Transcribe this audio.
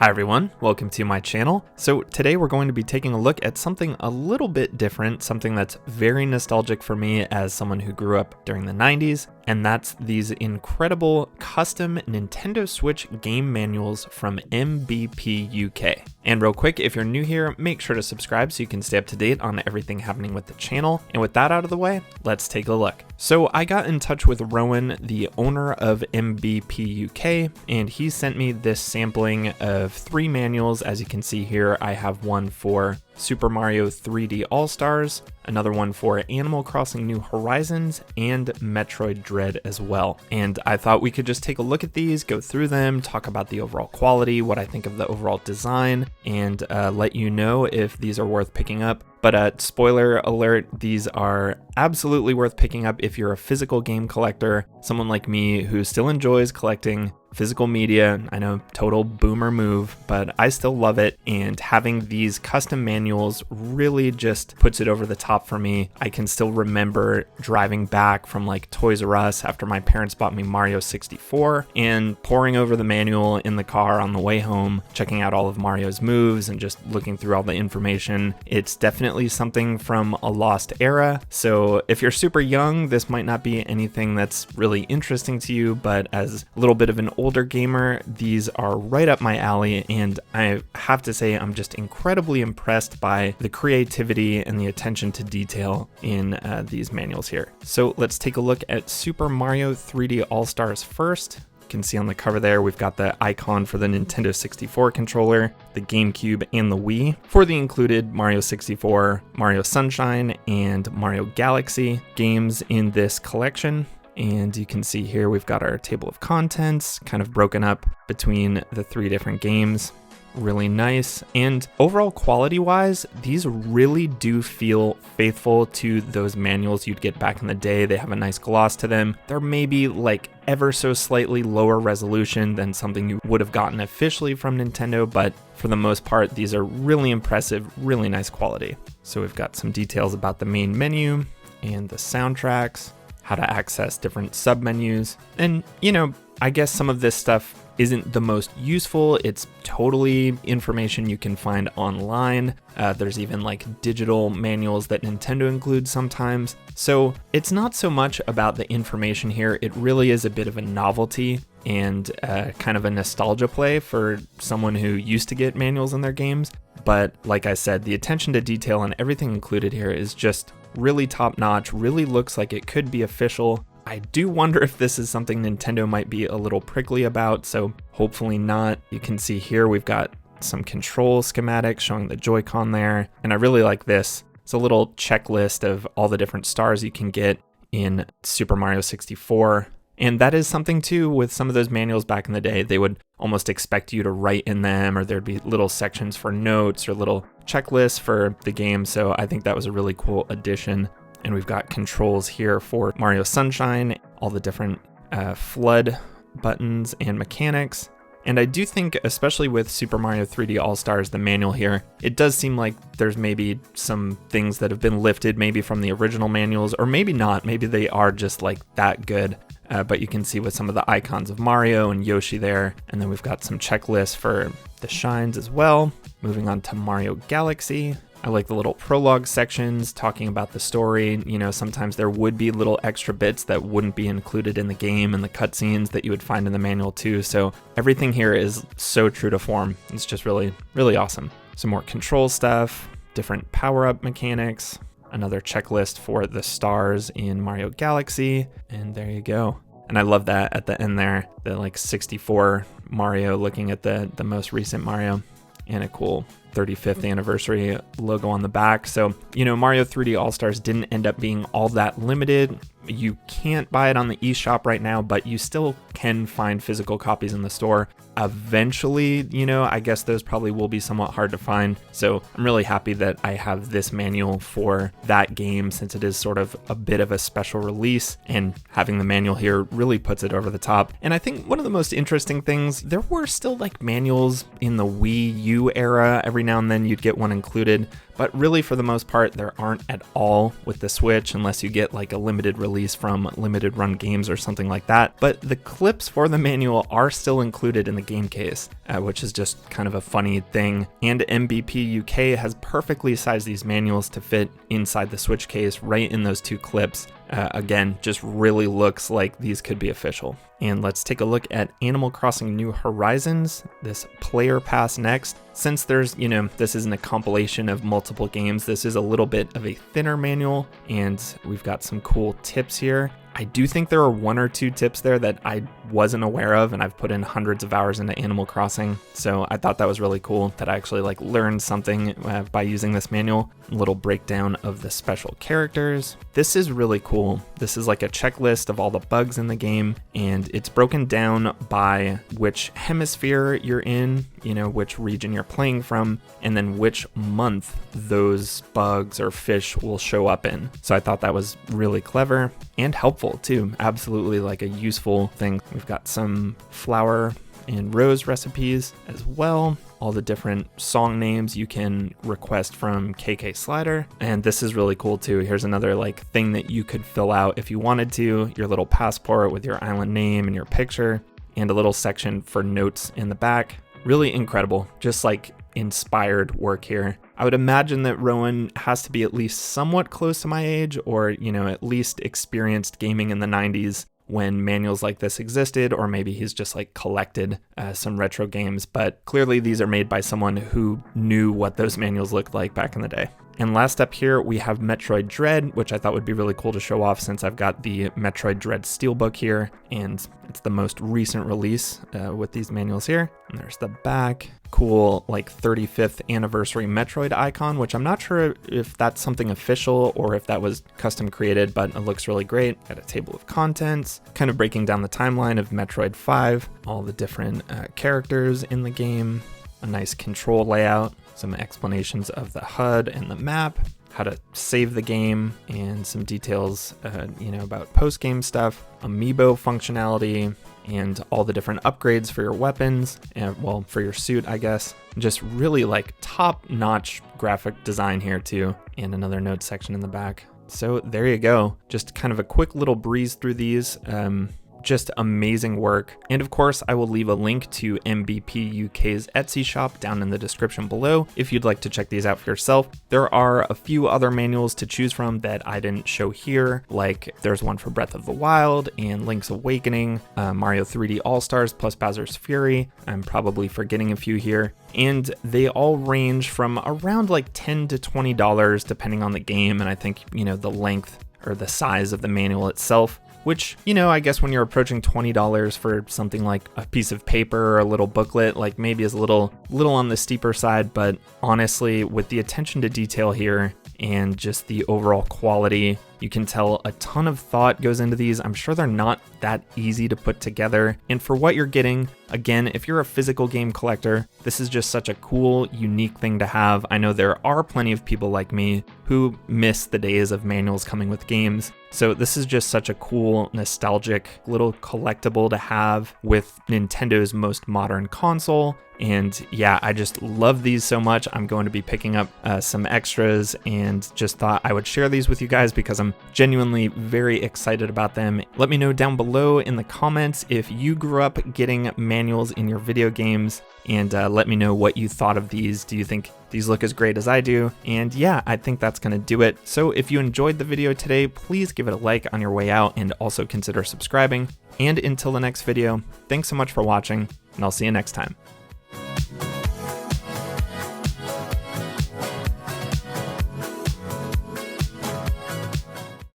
Hi everyone, welcome to my channel. So today we're going to be taking a look at something a little bit different, something that's very nostalgic for me as someone who grew up during the 90s, and that's these incredible custom Nintendo Switch game manuals from MBPUK. And real quick, if you're new here, make sure to subscribe so you can stay up to date on everything happening with the channel. And with that out of the way, let's take a look. So I got in touch with Rowan, the owner of MBPUK, and he sent me this sampling of 3 manuals. As you can see here, I have one for Super Mario 3D All-Stars, another one for Animal Crossing New Horizons, and Metroid Dread as well. And I thought we could just take a look at these, go through them, talk about the overall quality, what I think of the overall design, and let you know if these are worth picking up. But spoiler alert, these are absolutely worth picking up if you're a physical game collector, someone like me who still enjoys collecting physical media. I know, total boomer move, but I still love it, and having these custom manuals really just puts it over the top for me. I can still remember driving back from like Toys R Us after my parents bought me Mario 64 and poring over the manual in the car on the way home, checking out all of Mario's moves and just looking through all the information. It's definitely something from a lost era, so if you're super young, this might not be anything that's really interesting to you, but as a little bit of an older gamer, these are right up my alley, and I have to say I'm just incredibly impressed by the creativity and the attention to detail in these manuals here. So let's take a look at Super Mario 3D All-Stars first. You can see on the cover there, we've got the icon for the Nintendo 64 controller, the GameCube, and the Wii for the included Mario 64, Mario Sunshine, and Mario Galaxy games in this collection. And you can see here we've got our table of contents kind of broken up between the 3 different games. Really nice. And overall quality wise, these really do feel faithful to those manuals you'd get back in the day. They have a nice gloss to them. They're maybe like ever so slightly lower resolution than something you would have gotten officially from Nintendo, but for the most part, these are really impressive, really nice quality. So we've got some details about the main menu and the soundtracks, how to access different submenus, and I guess some of this stuff isn't the most useful. It's totally information you can find online. There's even like digital manuals that Nintendo includes sometimes. So it's not so much about the information here. It really is a bit of a novelty and kind of a nostalgia play for someone who used to get manuals in their games. But like I said, the attention to detail and everything included here is just really top notch, really looks like it could be official. I do wonder if this is something Nintendo might be a little prickly about, so hopefully not. You can see here we've got some control schematics showing the Joy-Con there, and I really like this. It's a little checklist of all the different stars you can get in Super Mario 64. And that is something too with some of those manuals back in the day. They would almost expect you to write in them, or there'd be little sections for notes or little checklists for the game. So I think that was a really cool addition. And we've got controls here for Mario Sunshine, all the different flood buttons and mechanics. And I do think, especially with Super Mario 3D All-Stars, the manual here, it does seem like there's maybe some things that have been lifted maybe from the original manuals, or maybe not. Maybe they are just like that good. But you can see with some of the icons of Mario and Yoshi there. And then we've got some checklists for the shines as well. Moving on to Mario Galaxy. I like the little prologue sections talking about the story. Sometimes there would be little extra bits that wouldn't be included in the game, and the cutscenes that you would find in the manual too. So everything here is so true to form. It's just really, really awesome. Some more control stuff, different power-up mechanics, another checklist for the stars in Mario Galaxy, and there you go. And I love that at the end there, the like 64 Mario looking at the most recent Mario, and a cool 35th anniversary logo on the back. So, Mario 3D All-Stars didn't end up being all that limited. You can't buy it on the eShop right now, but you still can find physical copies in the store. Eventually, I guess those probably will be somewhat hard to find. So I'm really happy that I have this manual for that game, since it is sort of a bit of a special release, and having the manual here really puts it over the top. And I think one of the most interesting things, there were still like manuals in the Wii U era. Every now and then you'd get one included, but really for the most part, there aren't at all with the Switch unless you get like a limited release from Limited Run Games or something like that. But the clips for the manual are still included in the game case, which is just kind of a funny thing. And MBPUK has perfectly sized these manuals to fit inside the Switch case right in those two clips. Again, just really looks like these could be official. And let's take a look at Animal Crossing New Horizons, this player pass next. Since there's, this isn't a compilation of multiple games, this is a little bit of a thinner manual, and we've got some cool tips here. I do think there are 1 or 2 tips there that I wasn't aware of, and I've put in hundreds of hours into Animal Crossing, so I thought that was really cool that I actually learned something by using this manual. A little breakdown of the special characters. This is really cool. This is like a checklist of all the bugs in the game, and it's broken down by which hemisphere you're in, which region you're playing from, and then which month those bugs or fish will show up in. So I thought that was really clever and helpful too. Absolutely like a useful thing. We've got some flower and rose recipes as well. All the different song names you can request from KK Slider. And this is really cool too. Here's another thing that you could fill out if you wanted to, your little passport with your island name and your picture, and a little section for notes in the back. Really incredible, just inspired work here. I would imagine that Rowan has to be at least somewhat close to my age, or, at least experienced gaming in the 90s when manuals like this existed, or maybe he's just collected some retro games, but clearly these are made by someone who knew what those manuals looked like back in the day. And last up here, we have Metroid Dread, which I thought would be really cool to show off since I've got the Metroid Dread Steelbook here, and it's the most recent release with these manuals here. And there's the back. Cool, 35th anniversary Metroid icon, which I'm not sure if that's something official or if that was custom created, but it looks really great. Got a table of contents, kind of breaking down the timeline of Metroid 5, all the different characters in the game, a nice control layout, some explanations of the HUD and the map, how to save the game, and some details, about post-game stuff, amiibo functionality, and all the different upgrades for your weapons, and for your suit, I guess. Just really top-notch graphic design here too, and another notes section in the back. So there you go. Just kind of a quick little breeze through these. Just amazing work. And of course, I will leave a link to MBPUK's Etsy shop down in the description below if you'd like to check these out for yourself. There are a few other manuals to choose from that I didn't show here, there's one for Breath of the Wild and Link's Awakening, Mario 3D All-Stars plus Bowser's Fury. I'm probably forgetting a few here. And they all range from around $10 to $20 depending on the game, and I think, the length or the size of the manual itself. Which, I guess when you're approaching $20 for something like a piece of paper or a little booklet, maybe is a little on the steeper side, but honestly, with the attention to detail here and just the overall quality, you can tell a ton of thought goes into these. I'm sure they're not that easy to put together. And for what you're getting, again, if you're a physical game collector, this is just such a cool, unique thing to have. I know there are plenty of people like me who miss the days of manuals coming with games. So this is just such a cool, nostalgic little collectible to have with Nintendo's most modern console. And yeah, I just love these so much. I'm going to be picking up some extras and just thought I would share these with you guys because I'm genuinely very excited about them. Let me know down below in the comments if you grew up getting manuals in your video games, and let me know what you thought of these. Do you think these look as great as I do? And yeah, I think that's going to do it. So if you enjoyed the video today, please give it a like on your way out and also consider subscribing. And until the next video, thanks so much for watching, and I'll see you next time.